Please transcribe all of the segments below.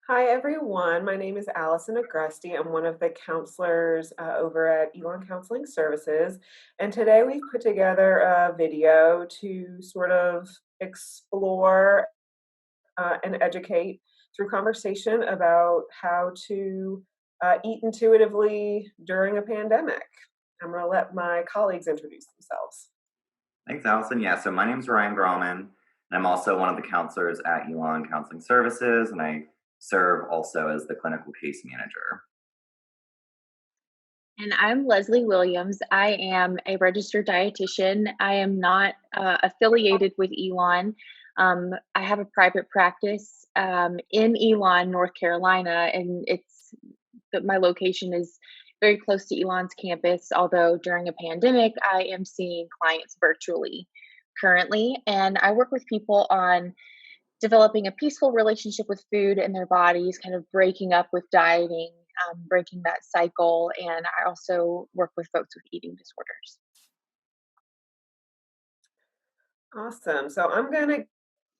Hi, everyone. My name is Allison Agresti. I'm one of the counselors over at Elon Counseling Services. And today we've put together a video to sort of explore and educate through conversation about how to eat intuitively during a pandemic. I'm going to let my colleagues introduce themselves. Thanks, Allison. Yeah, so my name's Ryan Graumann, and I'm also one of the counselors at Elon Counseling Services, and I serve also as the clinical case manager. And I'm Leslie Williams. I am a registered dietitian. I am not affiliated with Elon. I have a private practice in Elon, North Carolina, and my location is very close to Elon's campus. Although during a pandemic, I am seeing clients virtually currently, and I work with people on developing a peaceful relationship with food and their bodies, kind of breaking up with dieting, breaking that cycle. And I also work with folks with eating disorders. Awesome. So I'm going to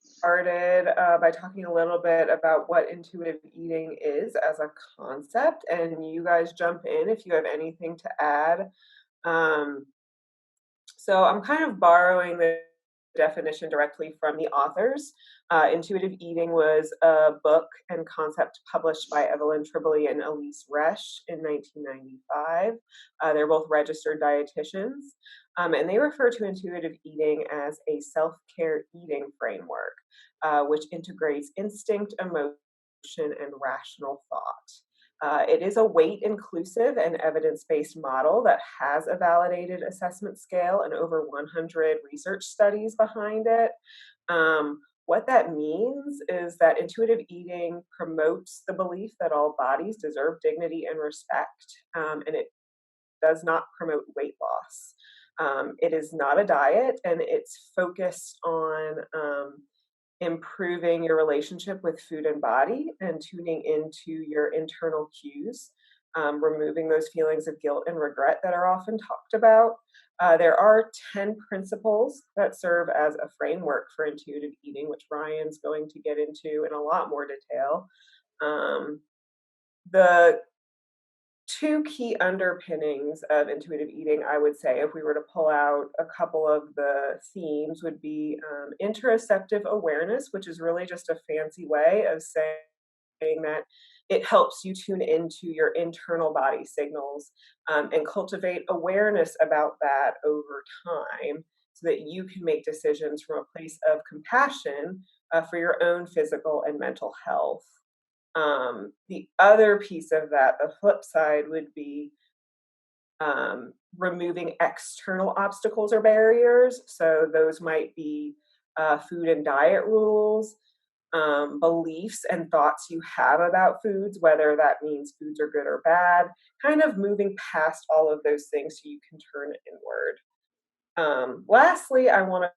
started by talking a little bit about what intuitive eating is as a concept, and you guys jump in if you have anything to add. Um, so I'm kind of borrowing the definition directly from the authors. Intuitive eating was a book and concept published by Evelyn Tribole and Elise Resch in 1995. They're both registered dietitians, and they refer to intuitive eating as a self care eating framework, which integrates instinct, emotion, and rational thought. It is a weight inclusive and evidence based model that has a validated assessment scale and over 100 research studies behind it. What that means is that intuitive eating promotes the belief that all bodies deserve dignity and respect, and it does not promote weight loss. It is not a diet, and it's focused on improving your relationship with food and body and tuning into your internal cues, removing those feelings of guilt and regret that are often talked about. There are 10 principles that serve as a framework for intuitive eating, which Ryan's going to get into in a lot more detail. Um, the two key underpinnings of intuitive eating, I would say, if we were to pull out a couple of the themes, would be interoceptive awareness, which is really just a fancy way of saying that it helps you tune into your internal body signals and cultivate awareness about that over time so that you can make decisions from a place of compassion for your own physical and mental health. The other piece of that, the flip side, would be removing external obstacles or barriers. So those might be food and diet rules, beliefs and thoughts you have about foods, whether that means foods are good or bad, kind of moving past all of those things so you can turn inward. Lastly, I want to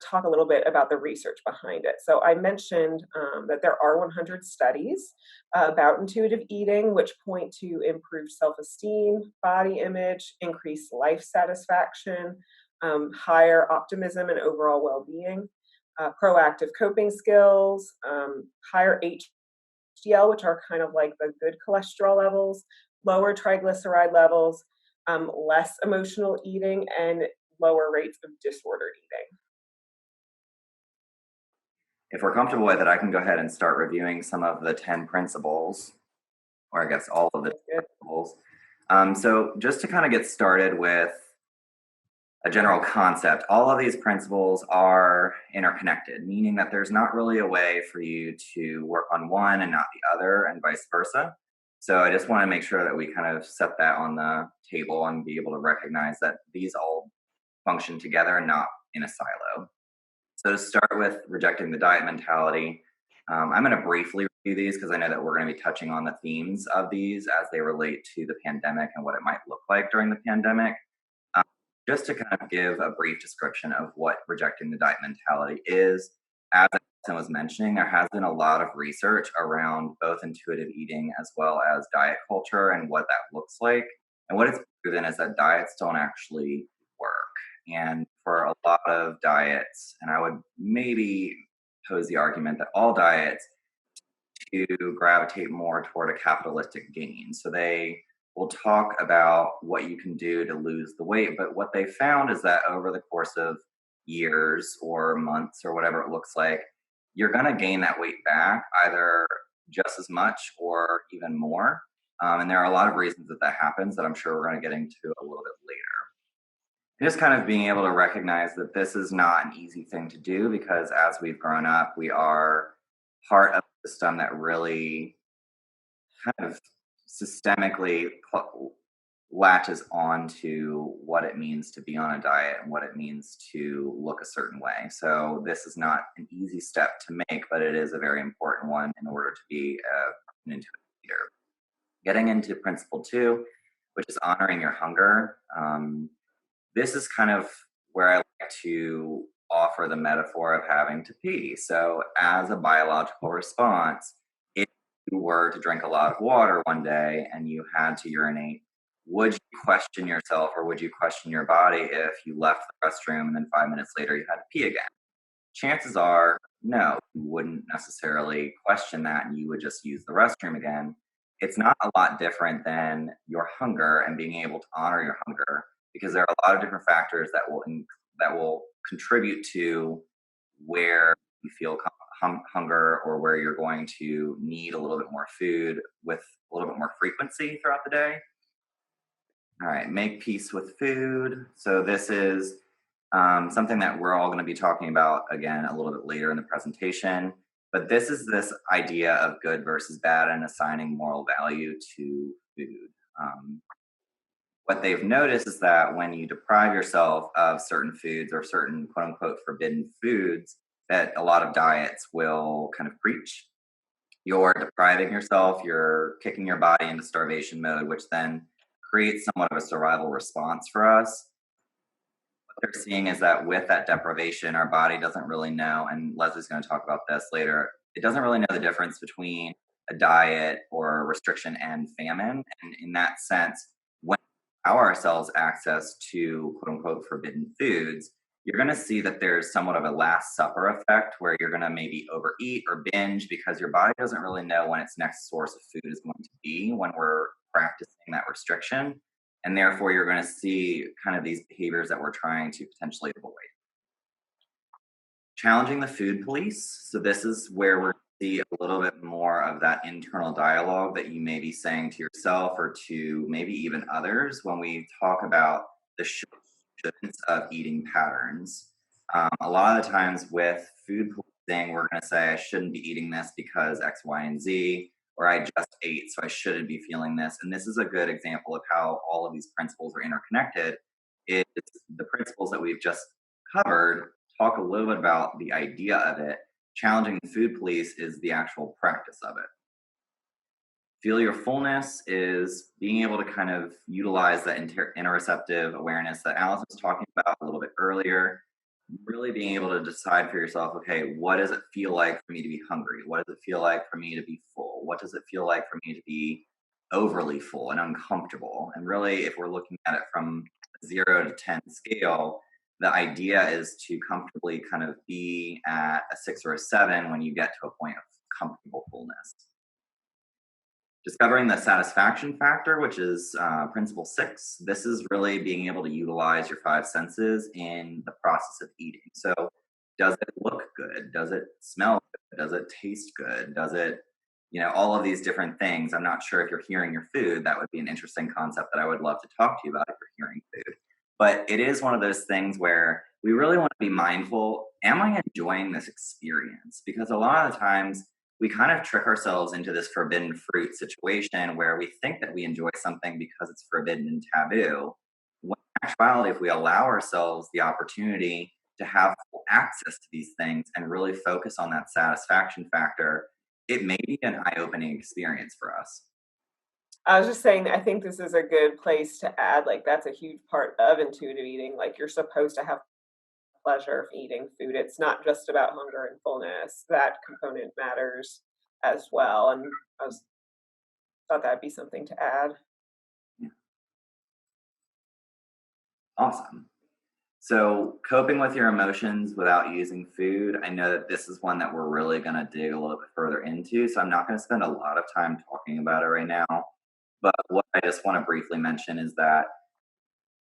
talk a little bit about the research behind it. So I mentioned that there are 100 studies about intuitive eating, which point to improved self-esteem, body image, increased life satisfaction, higher optimism and overall well-being, proactive coping skills, higher HDL, which are kind of like the good cholesterol levels, lower triglyceride levels, less emotional eating, and lower rates of disordered eating. If we're comfortable with it, I can go ahead and start reviewing some of the 10 principles, or I guess all of the That's good. principles. So, just to kind of get started with a general concept, all of these principles are interconnected, meaning that there's not really a way for you to work on one and not the other, and vice versa. So I just want to make sure that we kind of set that on the table and be able to recognize that these all function together, not in a silo. So to start with rejecting the diet mentality, I'm going to briefly review these because I know that we're going to be touching on the themes of these as they relate to the pandemic and what it might look like during the pandemic. Just to kind of give a brief description of what rejecting the diet mentality is, as I was mentioning, there has been a lot of research around both intuitive eating as well as diet culture and what that looks like. And what it's proven is that diets don't actually work. And for a lot of diets, and I would maybe pose the argument that all diets to gravitate more toward a capitalistic gain. So they will talk about what you can do to lose the weight, but what they found is that over the course of years or months or whatever it looks like, you're going to gain that weight back either just as much or even more. And there are a lot of reasons that that happens that I'm sure we're going to get into a little bit later. And just kind of being able to recognize that this is not an easy thing to do because as we've grown up, we are part of a system that really kind of systemically latches on to what it means to be on a diet and what it means to look a certain way. So this is not an easy step to make, but it is a very important one in order to be an intuitive leader. Getting into principle 2, which is honoring your hunger. This is kind of where I like to offer the metaphor of having to pee. So as a biological response, if you were to drink a lot of water one day and you had to urinate, would you question yourself or would you question your body if you left the restroom and then 5 minutes later you had to pee again? Chances are, no, you wouldn't necessarily question that and you would just use the restroom again. It's not a lot different than your hunger and being able to honor your hunger because there are a lot of different factors that will contribute to where you feel hunger or where you're going to need a little bit more food with a little bit more frequency throughout the day. All right, make peace with food. So this is something that we're all going to be talking about again a little bit later in the presentation. But this is this idea of good versus bad and assigning moral value to food. What they've noticed is that when you deprive yourself of certain foods or certain quote unquote forbidden foods that a lot of diets will kind of preach, you're depriving yourself, you're kicking your body into starvation mode, which then creates somewhat of a survival response for us. What they're seeing is that with that deprivation, our body doesn't really know, and Leslie's going to talk about this later, it doesn't really know the difference between a diet or restriction and famine. And in that sense, when we allow ourselves access to quote unquote forbidden foods, you're going to see that there's somewhat of a last supper effect where you're going to maybe overeat or binge because your body doesn't really know when its next source of food is going to be when we're practicing that restriction. And therefore, you're going to see kind of these behaviors that we're trying to potentially avoid. Challenging the food police. So this is where we're see a little bit more of that internal dialogue that you may be saying to yourself or to maybe even others when we talk about the shouldn'ts of eating patterns. A lot of the times with food poisoning, we're going to say, I shouldn't be eating this because X, Y, and Z, or I just ate, so I shouldn't be feeling this. And this is a good example of how all of these principles are interconnected. Is the principles that we've just covered talk a little bit about the idea of it. Challenging the food police is the actual practice of it. Feel your fullness is being able to kind of utilize that interoceptive awareness that Allison was talking about a little bit earlier. Really being able to decide for yourself, okay, what does it feel like for me to be hungry? What does it feel like for me to be full? What does it feel like for me to be overly full and uncomfortable? And really, if we're looking at it from a 0 to 10 scale, the idea is to comfortably kind of be at a 6 or a 7 when you get to a point of comfortable fullness. Discovering the satisfaction factor, which is principle 6. This is really being able to utilize your 5 senses in the process of eating. So does it look good? Does it smell good? Does it taste good? Does it, all of these different things. I'm not sure if you're hearing your food. That would be an interesting concept that I would love to talk to you about if you're hearing food. But it is one of those things where we really want to be mindful. Am I enjoying this experience? Because a lot of the times we kind of trick ourselves into this forbidden fruit situation where we think that we enjoy something because it's forbidden and taboo. When in actuality, if we allow ourselves the opportunity to have full access to these things and really focus on that satisfaction factor, it may be an eye-opening experience for us. I was just saying, I think this is a good place to add, like, that's a huge part of intuitive eating. Like, you're supposed to have pleasure of eating food. It's not just about hunger and fullness. That component matters as well. And thought that'd be something to add. Yeah. Awesome. So, coping with your emotions without using food, I know that this is one that we're really going to dig a little bit further into. So, I'm not going to spend a lot of time talking about it right now. But what I just want to briefly mention is that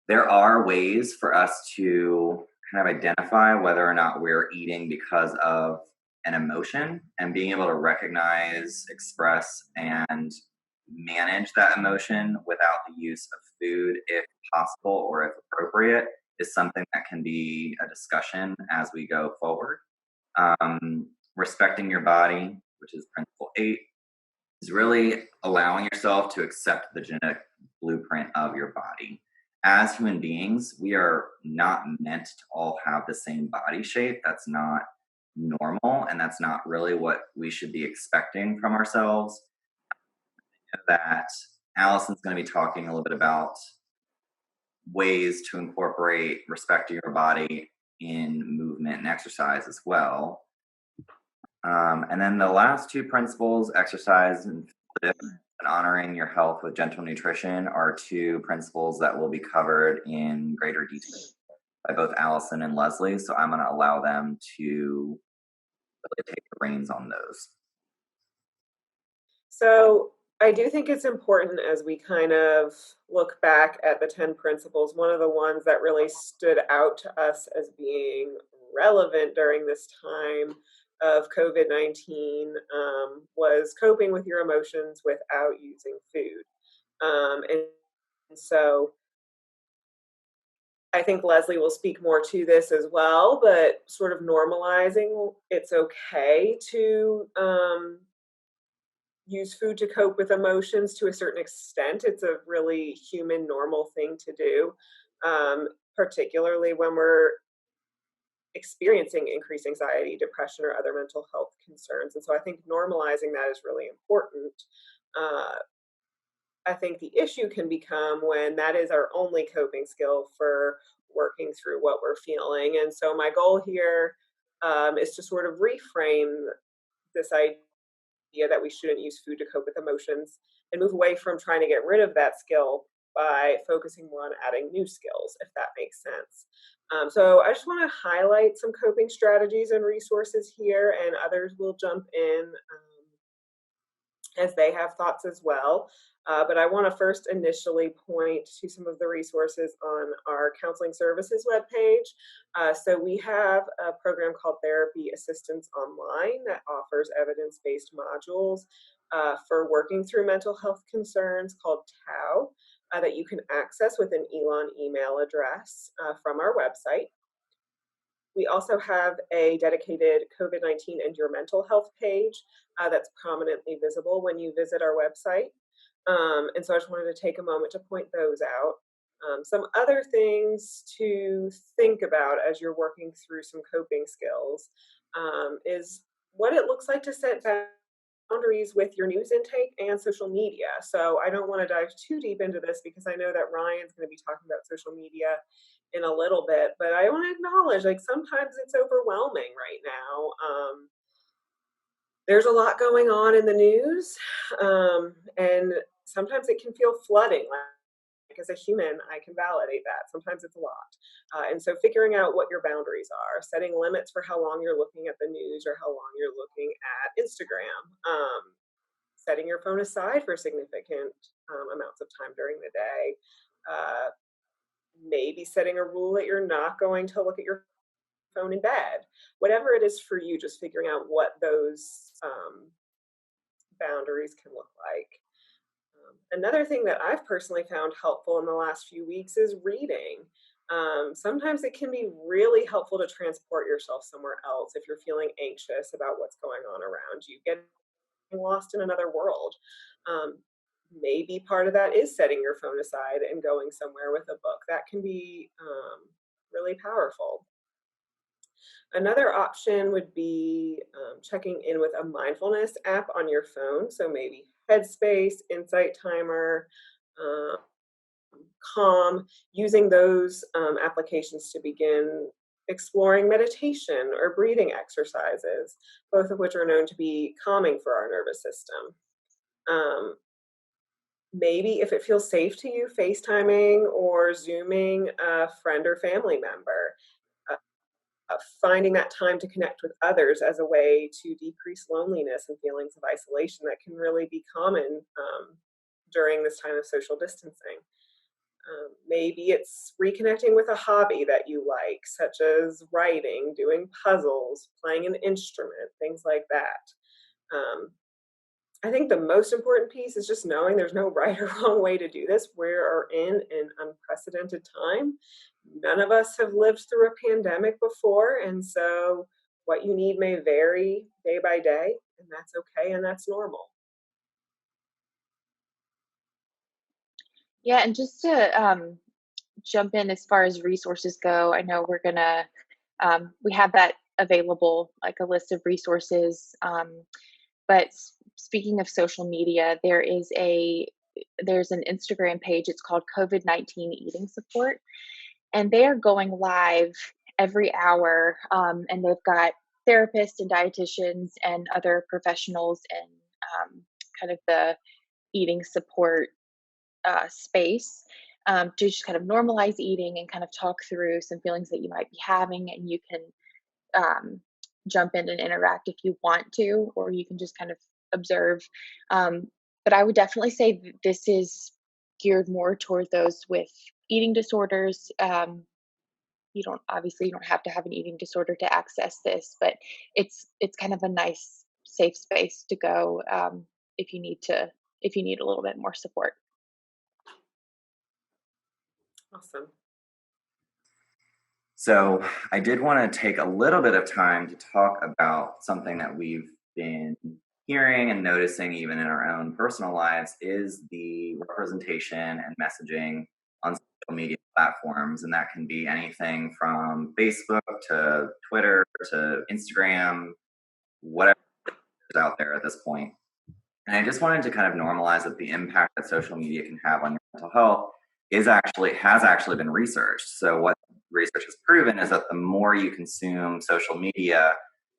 there are ways for us to kind of identify whether or not we're eating because of an emotion, and being able to recognize, express, and manage that emotion without the use of food, if possible or if appropriate, is something that can be a discussion as we go forward. Respecting your body, which is principle 8, is really allowing yourself to accept the genetic blueprint of your body. As human beings, we are not meant to all have the same body shape. That's not normal, and that's not really what we should be expecting from ourselves. That Allison's going to be talking a little bit about ways to incorporate respect to your body in movement and exercise as well. And then the last two principles, exercise and honoring your health with gentle nutrition, are two principles that will be covered in greater detail by both Allison and Leslie. So I'm going to allow them to really take the reins on those. So I do think it's important as we kind of look back at the 10 principles. One of the ones that really stood out to us as being relevant during this time of COVID-19 was coping with your emotions without using food. And so I think Leslie will speak more to this as well, but sort of normalizing it's okay to use food to cope with emotions to a certain extent. It's a really human, normal thing to do, particularly when we're experiencing increased anxiety, depression, or other mental health concerns. And so I think normalizing that is really important. Uh, I think the issue can become when that is our only coping skill for working through what we're feeling. And so my goal here is to sort of reframe this idea that we shouldn't use food to cope with emotions and move away from trying to get rid of that skill by focusing more on adding new skills, if that makes sense. So I just want to highlight some coping strategies and resources here, and others will jump in as they have thoughts as well. But I want to first initially point to some of the resources on our counseling services webpage. So we have a program called Therapy Assistance Online that offers evidence-based modules for working through mental health concerns called TAO that you can access with an Elon email address from our website. We also have a dedicated COVID-19 and your mental health page that's prominently visible when you visit our website. And so I just wanted to take a moment to point those out. Some other things to think about as you're working through some coping skills is what it looks like to set boundaries with your news intake and social media. So I don't want to dive too deep into this because I know that Ryan's going to be talking about social media in a little bit, but I want to acknowledge like sometimes it's overwhelming right now. There's a lot going on in the news, and sometimes it can feel flooding. Like as a human, I can validate that. Sometimes it's a lot. And so figuring out what your boundaries are, setting limits for how long you're looking at the news or how long you're looking at Instagram, setting your phone aside for significant amounts of time during the day, uh, maybe setting a rule that you're not going to look at your phone in bed. Whatever it is for you, just figuring out what those boundaries can look like. Another thing that I've personally found helpful in the last few weeks is reading. Sometimes it can be really helpful to transport yourself somewhere else if you're feeling anxious about what's going on around you, getting lost in another world. Maybe part of that is setting your phone aside and going somewhere with a book. That can be really powerful. Another option would be checking in with a mindfulness app on your phone. So maybe Headspace, Insight Timer, um, Calm, using those applications to begin exploring meditation or breathing exercises, both of which are known to be calming for our nervous system. Um, maybe if it feels safe to you, FaceTiming or Zooming a friend or family member, uh, finding that time to connect with others as a way to decrease loneliness and feelings of isolation that can really be common during this time of social distancing. Maybe it's reconnecting with a hobby that you like, such as writing, doing puzzles, playing an instrument, things like that. Um, I think the most important piece is just knowing there's no right or wrong way to do this. We are in an unprecedented time. None of us have lived through a pandemic before, and so what you need may vary day by day, and that's okay and that's normal. Yeah, and just to jump in as far as resources go, I know we have that available, like a list of resources. But speaking of social media, there's an Instagram page. It's called COVID-19 Eating Support, and they are going live every hour. And they've got therapists and dietitians and other professionals in kind of the eating support space to just kind of normalize eating and kind of talk through some feelings that you might be having. And you can jump in and interact if you want to, or you can just kind of observe. Um, but I would definitely say this is geared more toward those with eating disorders. You don't have to have an eating disorder to access this, but it's kind of a nice safe space to go if you need to if you need a little bit more support. Awesome. So I did want to take a little bit of time to talk about something that we've been hearing and noticing even in our own personal lives is the representation and messaging on social media platforms. And that can be anything from Facebook to Twitter to Instagram, whatever is out there at this point. And I just wanted to kind of normalize that the impact that social media can have on your mental health has actually been researched. So what research has proven is that the more you consume social media,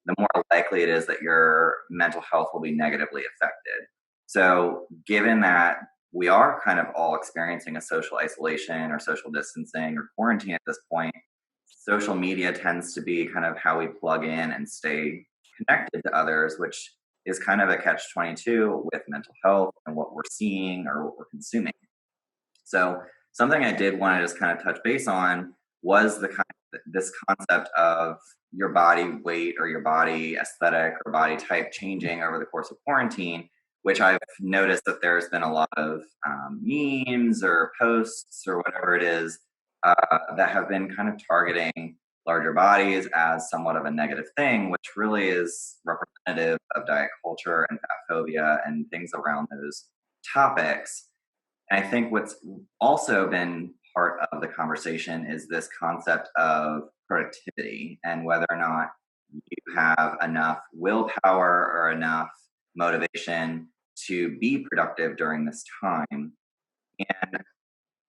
the more likely it is that your mental health will be negatively affected. So given that we are kind of all experiencing a social isolation or social distancing or quarantine at this point, social media tends to be kind of how we plug in and stay connected to others, which is kind of a catch 22 with mental health and what we're seeing or what we're consuming. So something I did want to just kind of touch base on was this concept of your body weight or your body aesthetic or body type changing over the course of quarantine, which I've noticed that there's been a lot of memes or posts or whatever it is that have been kind of targeting larger bodies as somewhat of a negative thing, which really is representative of diet culture and fat phobia and things around those topics. And I think what's also been part of the conversation is this concept of productivity and whether or not you have enough willpower or enough motivation to be productive during this time. And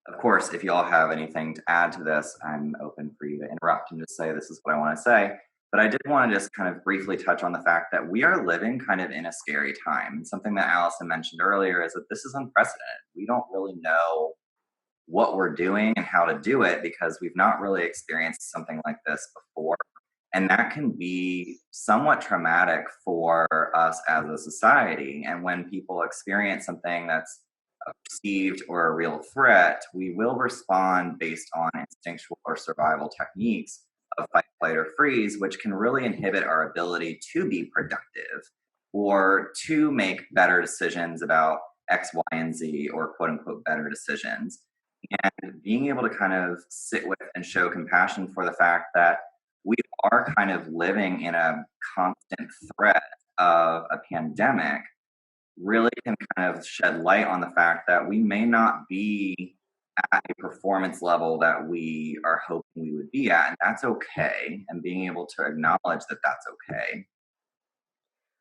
of course, if y'all have anything to add to this, I'm open for you to interrupt and just say, this is what I want to say. But I did want to just kind of briefly touch on the fact that we are living kind of in a scary time. And something that Allison mentioned earlier is that this is unprecedented. We don't really know what we're doing and how to do it because we've not really experienced something like this before. And that can be somewhat traumatic for us as a society. And when people experience something that's perceived or a real threat, we will respond based on instinctual or survival techniques of fight, flight, or freeze, which can really inhibit our ability to be productive or to make better decisions about X, Y, and Z, or quote unquote better decisions. And being able to kind of sit with and show compassion for the fact that we are kind of living in a constant threat of a pandemic really can kind of shed light on the fact that we may not be at a performance level that we are hoping we would be at, and that's okay. And being able to acknowledge that that's okay.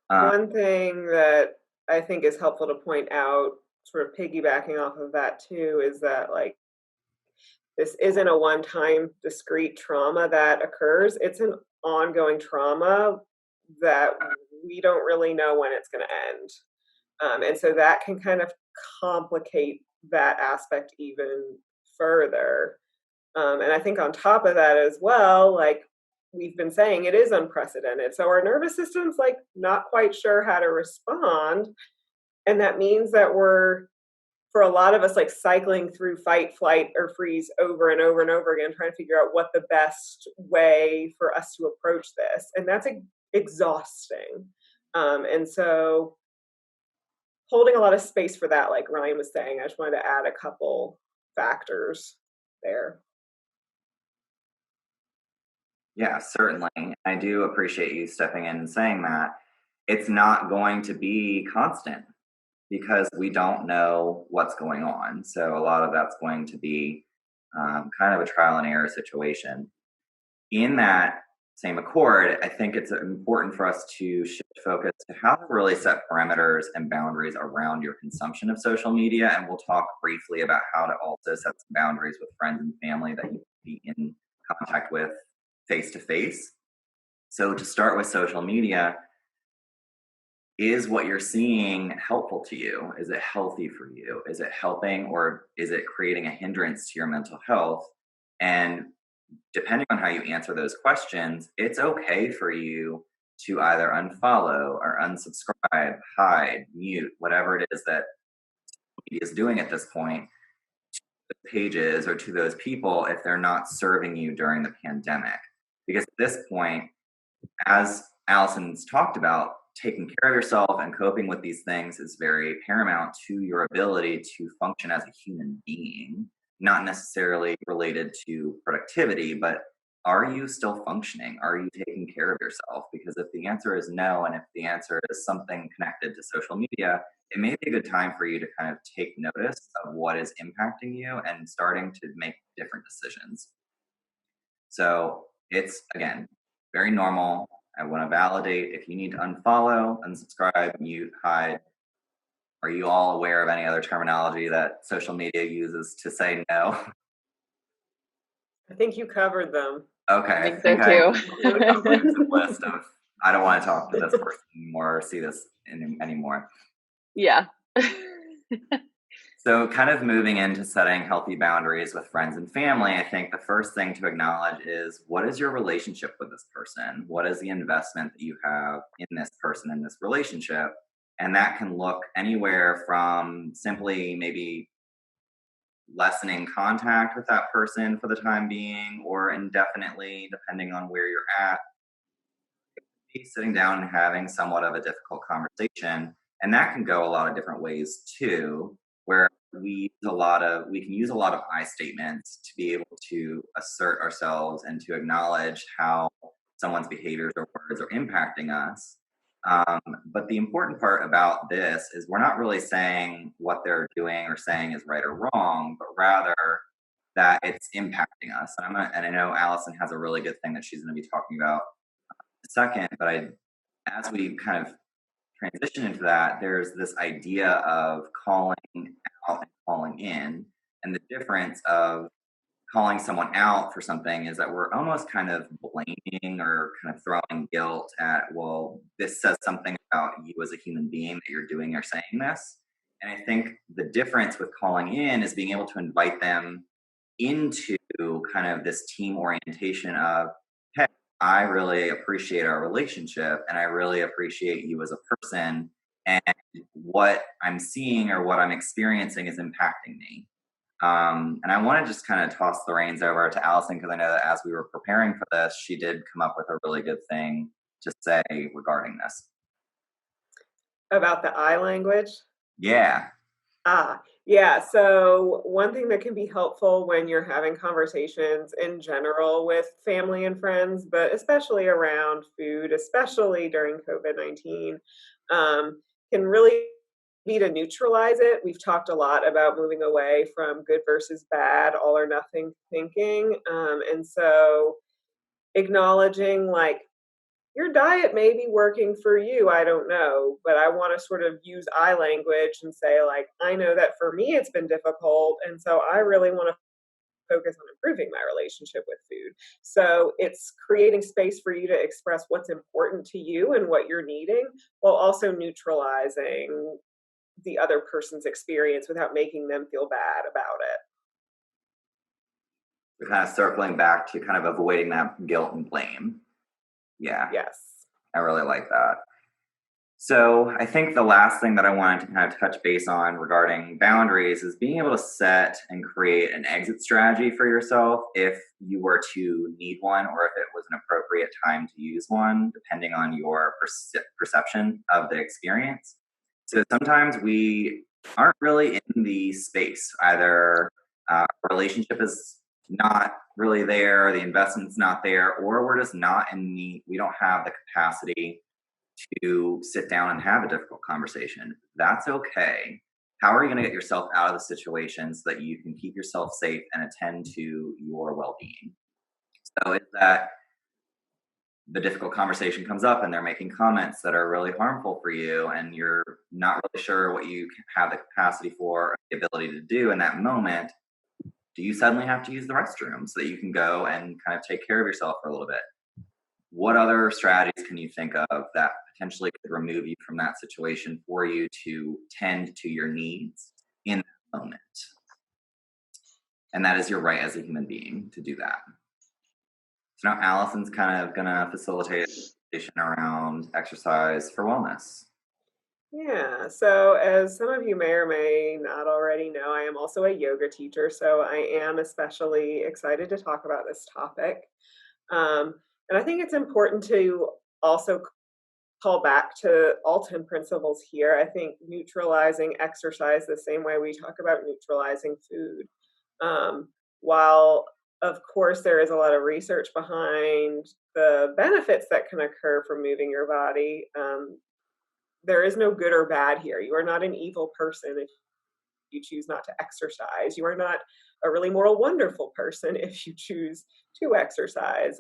One thing that I think is helpful to point out, sort of piggybacking off of that too, is that like this isn't a one-time discrete trauma that occurs. It's an ongoing trauma that we don't really know when it's going to end. And so that can kind of complicate that aspect even further. And I think on top of that as well, like we've been saying, it is unprecedented. So our nervous system's like not quite sure how to respond. And that means that we're, for a lot of us, like cycling through fight, flight, or freeze over and over and over again, trying to figure out what the best way for us to approach this. And that's exhausting. And so holding a lot of space for that, like Ryan was saying, I just wanted to add a couple factors there. Yeah, certainly. I do appreciate you stepping in and saying that. It's not going to be constant because we don't know what's going on. So a lot of that's going to be kind of a trial and error situation. In that same accord, I think it's important for us to shift focus to how to really set parameters and boundaries around your consumption of social media. And we'll talk briefly about how to also set some boundaries with friends and family that you be in contact with face to face. So to start with social media, is what you're seeing helpful to you? Is it healthy for you? Is it helping or is it creating a hindrance to your mental health? And depending on how you answer those questions, it's okay for you to either unfollow or unsubscribe, hide, mute, whatever it is that media is doing at this point to those pages or to those people if they're not serving you during the pandemic. Because at this point, as Allison's talked about, taking care of yourself and coping with these things is very paramount to your ability to function as a human being, not necessarily related to productivity, but are you still functioning? Are you taking care of yourself? Because if the answer is no, and if the answer is something connected to social media, it may be a good time for you to kind of take notice of what is impacting you and starting to make different decisions. So it's, again, very normal. I want to validate if you need to unfollow, unsubscribe, mute, hide. Are you all aware of any other terminology that social media uses to say no? I think you covered them. Okay, I think think so I too. have a comprehensive list of I don't want to talk to this person anymore or see this anymore. Yeah. So, kind of moving into setting healthy boundaries with friends and family, I think the first thing to acknowledge is what is your relationship with this person? What is the investment that you have in this person, in this relationship? And that can look anywhere from simply maybe lessening contact with that person for the time being or indefinitely, depending on where you're at, sitting down and having somewhat of a difficult conversation. And that can go a lot of different ways too, where we can use a lot of I statements to be able to assert ourselves and to acknowledge how someone's behaviors or words are impacting us. But the important part about this is we're not really saying what they're doing or saying is right or wrong, but rather that it's impacting us. And I know Allison has a really good thing that she's going to be talking about second, but as we kind of transition into that, there's this idea of calling out and calling in. And the difference of calling someone out for something is that we're almost kind of blaming or kind of throwing guilt at, well, this says something about you as a human being that you're doing or saying this. And I think the difference with calling in is being able to invite them into kind of this team orientation of, hey, I really appreciate our relationship and I really appreciate you as a person. And what I'm seeing or what I'm experiencing is impacting me. And I want to just kind of toss the reins over to Allison because I know that as we were preparing for this, she did come up with a really good thing to say regarding this. About the I language? Yeah. Yeah. So one thing that can be helpful when you're having conversations in general with family and friends, but especially around food, especially during COVID-19, can really be to neutralize it. We've talked a lot about moving away from good versus bad, all or nothing thinking. And so acknowledging like your diet may be working for you, I don't know, but I want to sort of use I language and say, like, I know that for me it's been difficult. And so I really want to focus on improving my relationship with food. So it's creating space for you to express what's important to you and what you're needing while also neutralizing the other person's experience without making them feel bad about it. We're kind of circling back to kind of avoiding that guilt and blame. Yeah, Yes. I really like that. So I think the last thing that I wanted to kind of touch base on regarding boundaries is being able to set and create an exit strategy for yourself if you were to need one, or if it was an appropriate time to use one, depending on your perception of the experience. So sometimes we aren't really in the space. Either a relationship is not really there, the investment's not there, or we're just not we don't have the capacity to sit down and have a difficult conversation. That's okay. How are you going to get yourself out of the situation so that you can keep yourself safe and attend to your well-being? So if that the difficult conversation comes up and they're making comments that are really harmful for you and you're not really sure what you have the capacity for or the ability to do in that moment, do you suddenly have to use the restroom so that you can go and kind of take care of yourself for a little bit? What other strategies can you think of that potentially could remove you from that situation for you to tend to your needs in that moment? And that is your right as a human being to do that. So now Allison's kind of going to facilitate a conversation around exercise for wellness. Yeah, so as some of you may or may not already know, I am also a yoga teacher, so I am especially excited to talk about this topic. And I think it's important to also call back to all 10 principles here. I think neutralizing exercise the same way we talk about neutralizing food. While, of course, there is a lot of research behind the benefits that can occur from moving your body, there is no good or bad here. You are not an evil person if you choose not to exercise. You are not a really moral, wonderful person if you choose to exercise.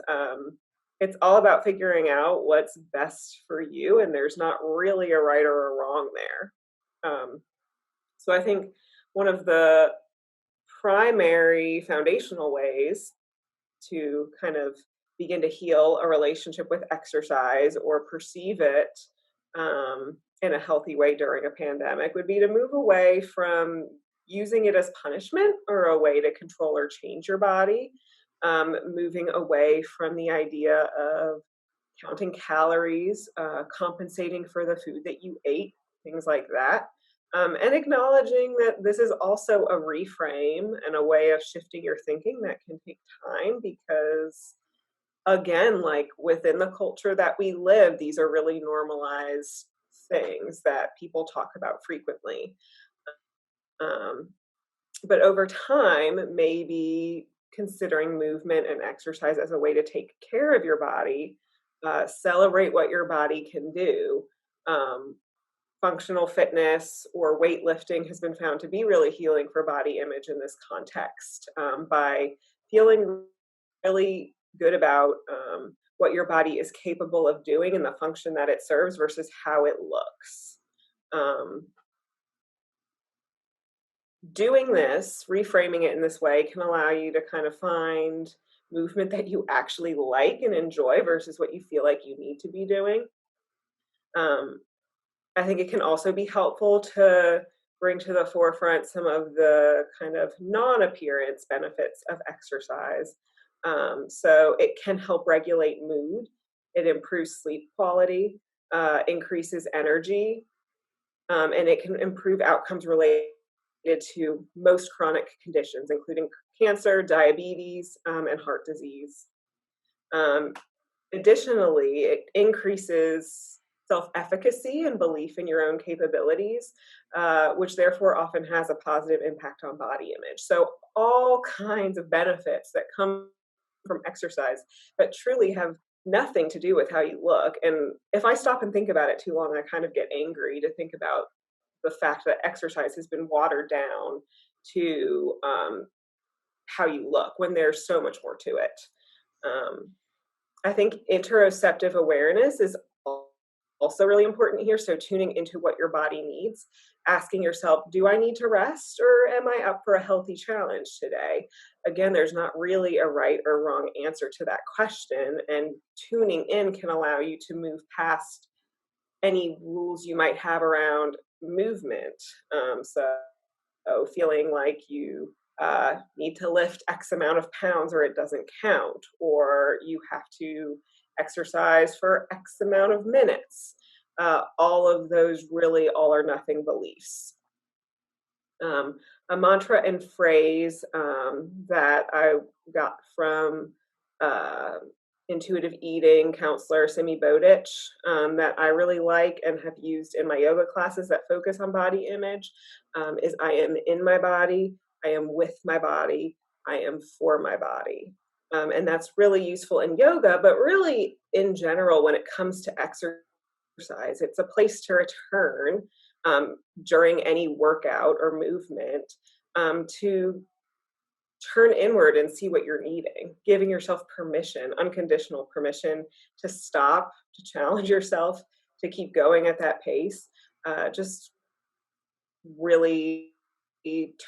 It's all about figuring out what's best for you, and there's not really a right or a wrong there. So I think one of the primary foundational ways to kind of begin to heal a relationship with exercise or perceive it in a healthy way during a pandemic would be to move away from using it as punishment or a way to control or change your body, moving away from the idea of counting calories, compensating for the food that you ate, things like that. And acknowledging that this is also a reframe and a way of shifting your thinking that can take time because, again, like within the culture that we live, these are really normalized things that people talk about frequently. But over time, maybe considering movement and exercise as a way to take care of your body, celebrate what your body can do. Functional fitness or weightlifting has been found to be really healing for body image in this context by feeling really good about what your body is capable of doing and the function that it serves versus how it looks. Doing this, reframing it in this way, can allow you to kind of find movement that you actually like and enjoy versus what you feel like you need to be doing. I think it can also be helpful to bring to the forefront some of the kind of non-appearance benefits of exercise. So it can help regulate mood, it improves sleep quality, increases energy, and it can improve outcomes related to most chronic conditions, including cancer, diabetes, and heart disease. Additionally, it increases self-efficacy and belief in your own capabilities, which therefore often has a positive impact on body image. So all kinds of benefits that come from exercise that truly have nothing to do with how you look. And if I stop and think about it too long, I kind of get angry to think about the fact that exercise has been watered down to how you look when there's so much more to it. I think interoceptive awareness is also really important here. So tuning into what your body needs, asking yourself, do I need to rest or am I up for a healthy challenge today? Again, there's not really a right or wrong answer to that question. And tuning in can allow you to move past any rules you might have around movement. So feeling like you need to lift X amount of pounds or it doesn't count, or you have to exercise for X amount of minutes. All of those really all or nothing beliefs. A mantra and phrase that I got from uh, intuitive eating counselor Simi Bowditch that I really like and have used in my yoga classes that focus on body image is I am in my body, I am with my body, I am for my body. And that's really useful in yoga, but really in general when it comes to exercise. It's a place to return during any workout or movement to turn inward and see what you're needing, giving yourself permission, unconditional permission to stop, to challenge yourself, to keep going at that pace. Just really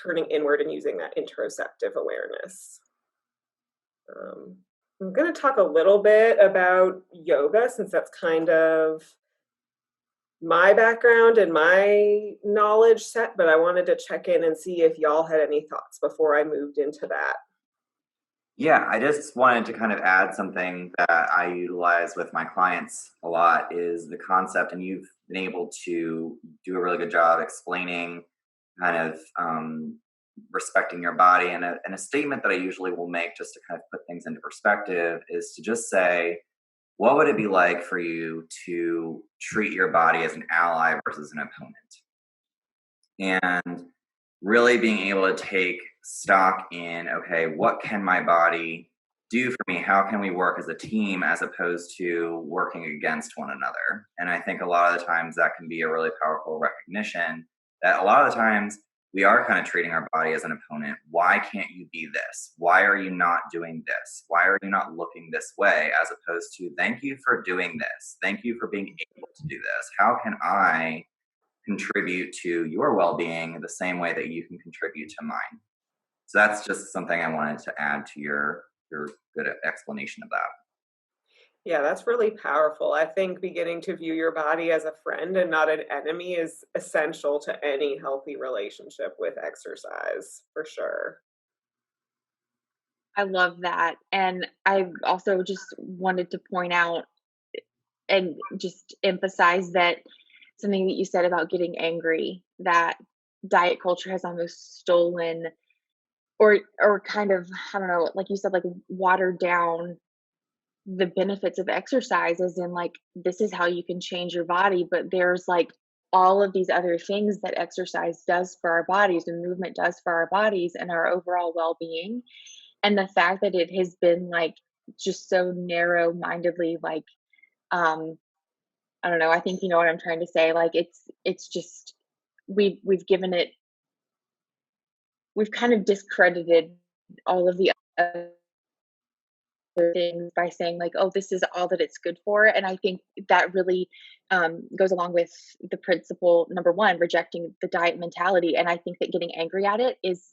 turning inward and using that interoceptive awareness. Um, I'm going to talk a little bit about yoga since that's kind of my background and my knowledge set, but I wanted to check in and see if y'all had any thoughts before I moved into that. Yeah, I just wanted to kind of add something that I utilize with my clients a lot is the concept, and you've been able to do a really good job explaining kind of respecting your body. And a statement that I usually will make just to kind of put things into perspective is to just say, what would it be like for you to treat your body as an ally versus an opponent? And really being able to take stock in, okay, what can my body do for me? How can we work as a team as opposed to working against one another? And I think a lot of the times that can be a really powerful recognition that a lot of the times we are kind of treating our body as an opponent. Why can't you be this? Why are you not doing this? Why are you not looking this way? As opposed to, thank you for doing this. Thank you for being able to do this. How can I contribute to your well-being the same way that you can contribute to mine? So that's just something I wanted to add to your good explanation of that. Yeah, that's really powerful. I think beginning to view your body as a friend and not an enemy is essential to any healthy relationship with exercise, for sure. I love that. And I also just wanted to point out and just emphasize that something that you said about getting angry, that diet culture has almost stolen or kind of, I don't know, like you said, like watered down the benefits of exercise, as in like this is how you can change your body, but there's like all of these other things that exercise does for our bodies and movement does for our bodies and our overall well-being. And the fact that it has been like just so narrow-mindedly like um I don't know, I think you know what I'm trying to say. Like it's just we've given it, we've kind of discredited all of the other things by saying like, oh, this is all that it's good for. And I think that really goes along with the principle number one, rejecting the diet mentality. And I think that getting angry at it is,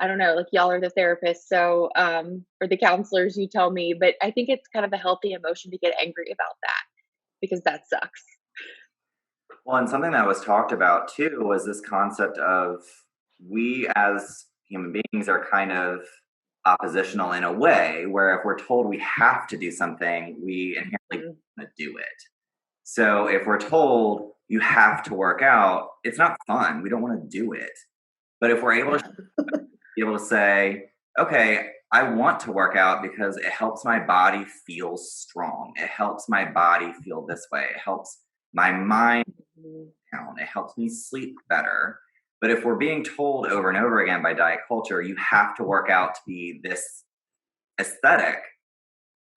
I don't know, like y'all are the therapists, so or the counselors, you tell me, but I think it's kind of a healthy emotion to get angry about that because that sucks. Well, and something that was talked about too was this concept of we as human beings are kind of oppositional in a way where if we're told we have to do something, we inherently want to do it. So if we're told you have to work out, it's not fun. We don't want to do it. But if we're able to say, okay, I want to work out because it helps my body feel strong. It helps my body feel this way. It helps my mind down. It helps me sleep better. But if we're being told over and over again by diet culture, you have to work out to be this aesthetic,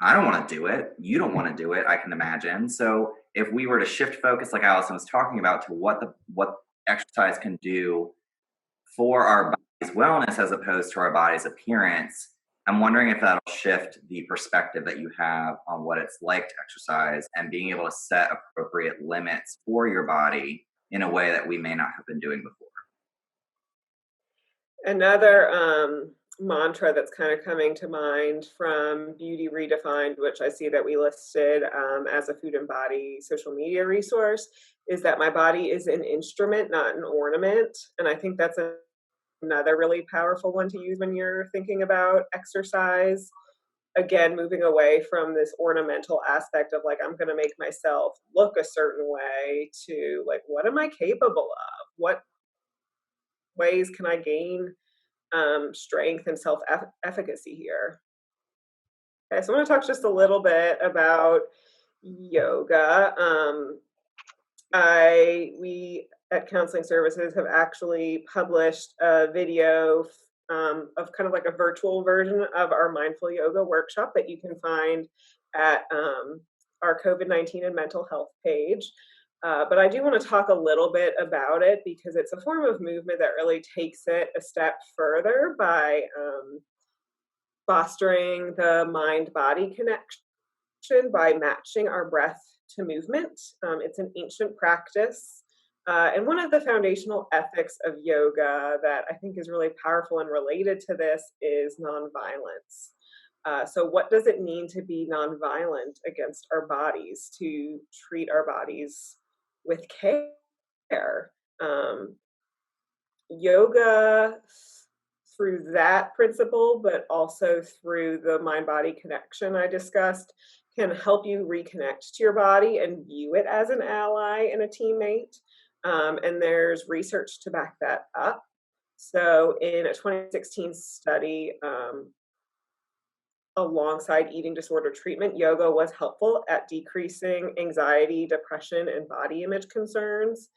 I don't want to do it. You don't want to do it, I can imagine. So if we were to shift focus, like Allison was talking about, to what exercise can do for our body's wellness as opposed to our body's appearance, I'm wondering if that'll shift the perspective that you have on what it's like to exercise and being able to set appropriate limits for your body in a way that we may not have been doing before. Another mantra that's kind of coming to mind from Beauty Redefined, which I see that we listed as a food and body social media resource, is that my body is an instrument, not an ornament. And I think that's another really powerful one to use when you're thinking about exercise. Again, moving away from this ornamental aspect of like, I'm going to make myself look a certain way to like, what am I capable of? What ways can I gain strength and self efficacy here? Okay, so I want to talk just a little bit about yoga. We at Counseling Services have actually published a video of kind of like a virtual version of our mindful yoga workshop that you can find at our COVID-19 and mental health page. But I do want to talk a little bit about it because it's a form of movement that really takes it a step further by fostering the mind body connection by matching our breath to movement. It's an ancient practice. And one of the foundational ethics of yoga that I think is really powerful and related to this is nonviolence. So, what does it mean to be nonviolent against our bodies, to treat our bodies with care? Um, Yoga through that principle, but also through the mind body connection I discussed, can help you reconnect to your body and view it as an ally and a teammate. And there's research to back that up. So, in a 2016 study, alongside eating disorder treatment, yoga was helpful at decreasing anxiety, depression, and body image concerns,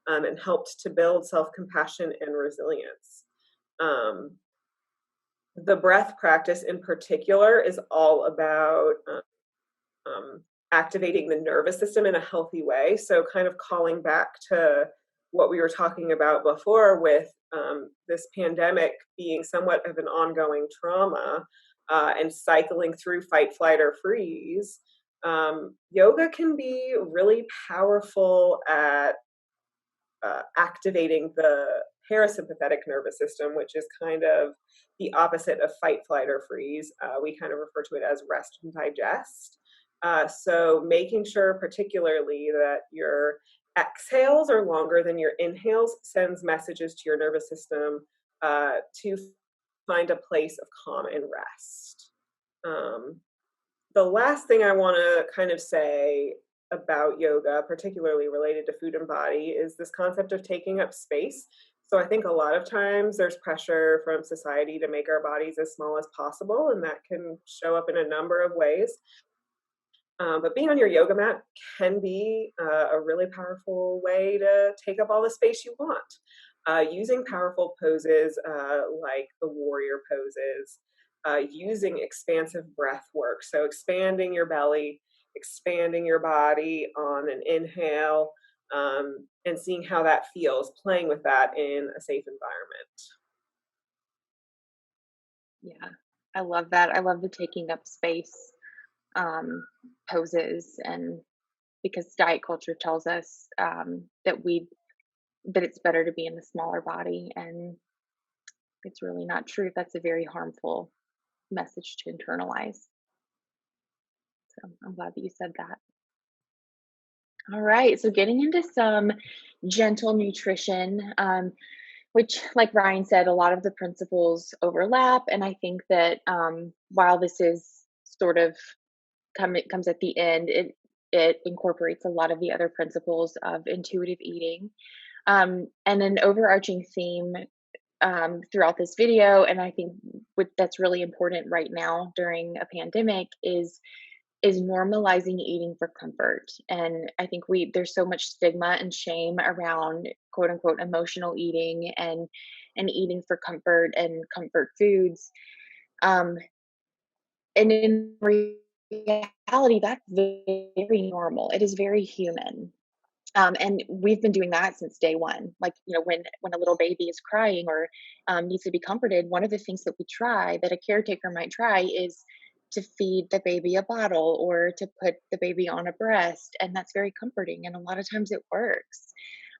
and helped to build self compassion and resilience. Um, the breath practice in particular is all about activating the nervous system in a healthy way. So, kind of calling back to what we were talking about before with this pandemic being somewhat of an ongoing trauma and cycling through fight, flight, or freeze. Yoga can be really powerful at activating the parasympathetic nervous system, which is kind of the opposite of fight, flight, or freeze. We kind of refer to it as rest and digest. So, making sure, particularly, that your exhales are longer than your inhales sends messages to your nervous system to find a place of calm and rest. Um, the last thing I want to kind of say about yoga, particularly related to food and body, is this concept of taking up space. So I think a lot of times there's pressure from society to make our bodies as small as possible, and that can show up in a number of ways. But being on your yoga mat can be a really powerful way to take up all the space you want. Using powerful poses like the warrior poses, using expansive breath work. So, expanding your belly, expanding your body on an inhale, and seeing how that feels, playing with that in a safe environment. Yeah, I love that. I love the taking up space um, poses, and because diet culture tells us that it's better to be in the smaller body, and it's really not true. That's a very harmful message to internalize. So I'm glad that you said that. All right, so getting into some gentle nutrition, which, like Ryan said, a lot of the principles overlap, and I think that while this is sort of it comes at the end, it incorporates a lot of the other principles of intuitive eating. And an overarching theme throughout this video, and I think that's really important right now during a pandemic, is normalizing eating for comfort. And I think there's so much stigma and shame around quote unquote emotional eating and eating for comfort and comfort foods. Um, and in reality, that's very normal. It is very human. And we've been doing that since day one. Like, when a little baby is crying or needs to be comforted, one of the things that we try, that a caretaker might try, is to feed the baby a bottle or to put the baby on a breast. And that's very comforting. And a lot of times it works.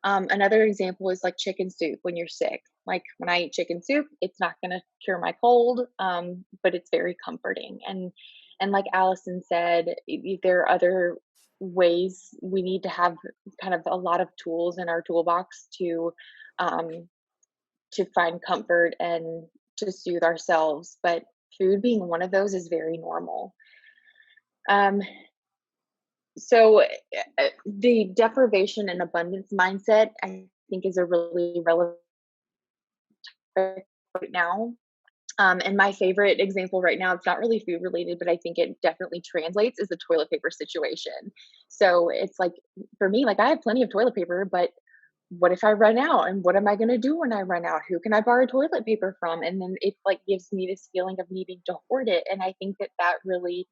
Another example is like chicken soup when you're sick. Like when I eat chicken soup, it's not going to cure my cold, but it's very comforting. And like Allison said, there are other ways. We need to have kind of a lot of tools in our toolbox um, to find comfort and to soothe ourselves. But food being one of those is very normal. Um, the deprivation and abundance mindset, I think, is a really relevant topic right now. And my favorite example right now, it's not really food related, but I think it definitely translates, is the toilet paper situation. So it's like, for me, like I have plenty of toilet paper, but what if I run out? And what am I going to do when I run out? Who can I borrow toilet paper from? And then it like gives me this feeling of needing to hoard it. And I think that that really,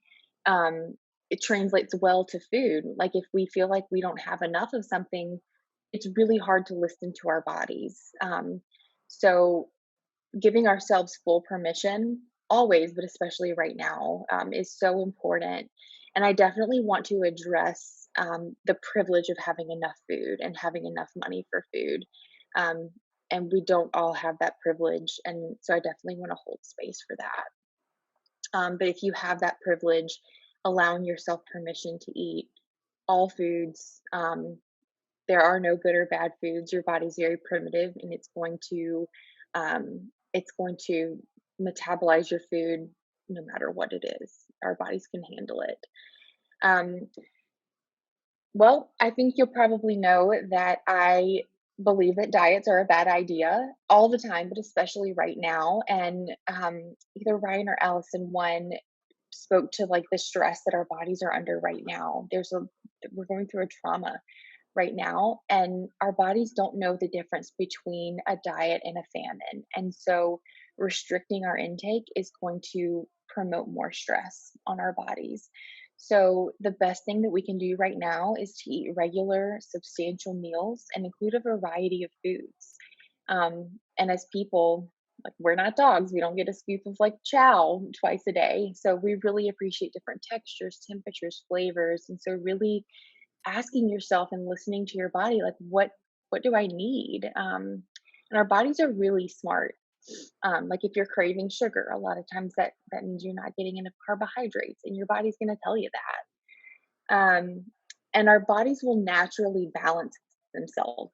um, it translates well to food. Like if we feel like we don't have enough of something, it's really hard to listen to our bodies. So giving ourselves full permission, always, but especially right now, is so important. And I definitely want to address the privilege of having enough food and having enough money for food. Um, and we don't all have that privilege. And so I definitely want to hold space for that. But if you have that privilege, allowing yourself permission to eat all foods, there are no good or bad foods. Your body's very primitive, and it's going to metabolize your food no matter what it is. Our bodies can handle it. Um, well, I think you'll probably know that I believe that diets are a bad idea all the time, but especially right now. And either Ryan or Allison, one spoke to like the stress that our bodies are under right now. We're going through a trauma right now, and our bodies don't know the difference between a diet and a famine. And so restricting our intake is going to promote more stress on our bodies. So the best thing that we can do right now is to eat regular substantial meals and include a variety of foods. And as people, like, we're not dogs, we don't get a scoop of like chow twice a day, so we really appreciate different textures, temperatures, flavors. And so really asking yourself and listening to your body, like what do I need? And our bodies are really smart. Like if you're craving sugar, a lot of times that means you're not getting enough carbohydrates, and your body's going to tell you that. And our bodies will naturally balance themselves.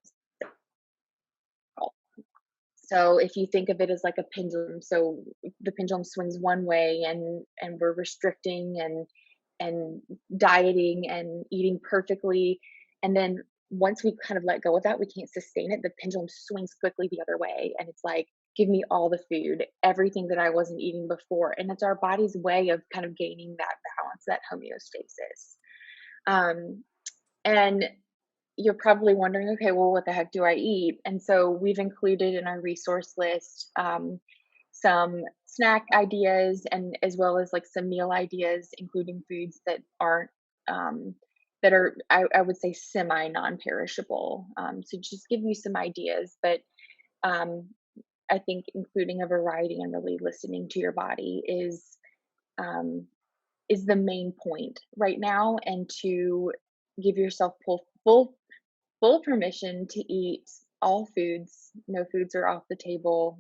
So if you think of it as like a pendulum, so the pendulum swings one way, and we're restricting and dieting and eating perfectly, and then once we kind of let go of that, we can't sustain it. The pendulum swings quickly the other way, and it's like, give me all the food, everything that I wasn't eating before. And it's our body's way of kind of gaining that balance, that homeostasis. Um, and you're probably wondering, okay, well, what the heck do I eat? And so we've included in our resource list some snack ideas, and as well as like some meal ideas, including foods that aren't that are, I would say, semi non-perishable. So just give you some ideas, but um, I think including a variety and really listening to your body um, is the main point right now, and to give yourself full permission to eat all foods. No foods are off the table,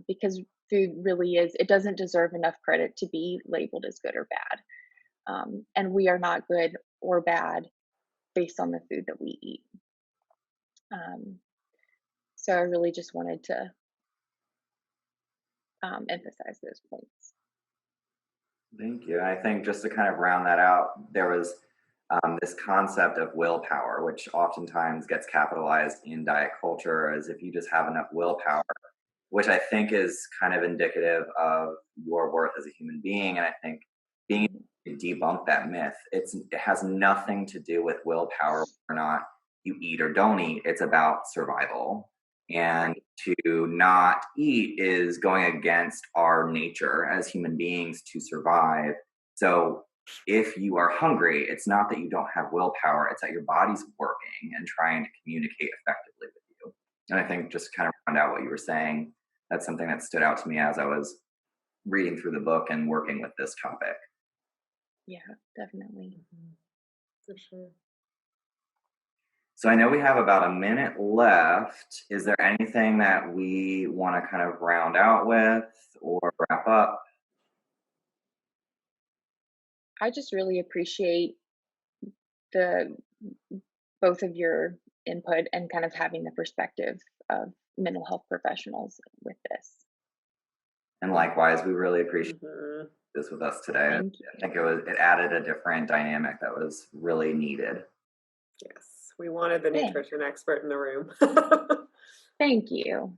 because food really is, it doesn't deserve enough credit to be labeled as good or bad. And we are not good or bad based on the food that we eat. Um, so I really just wanted to emphasize those points. Thank you. And I think just to kind of round that out, there was this concept of willpower, which oftentimes gets capitalized in diet culture as if you just have enough willpower, which I think is kind of indicative of your worth as a human being. And I think being able to debunk that myth, it has nothing to do with willpower or not you eat or don't eat. It's about survival. And to not eat is going against our nature as human beings to survive. So if you are hungry, it's not that you don't have willpower, it's that your body's working and trying to communicate effectively with you. And I think just kind of round out what you were saying, that's something that stood out to me as I was reading through the book and working with this topic. Yeah, definitely. For sure. So I know we have about a minute left. Is there anything that we want to kind of round out with or wrap up? I just really appreciate the both of your input and kind of having the perspective of mental health professionals with this. And likewise, we really appreciate Mhm. this with us today. Thank I think you. it added a different dynamic that was really needed. Yes, we wanted the Thanks. nutrition expert in the room. Thank you.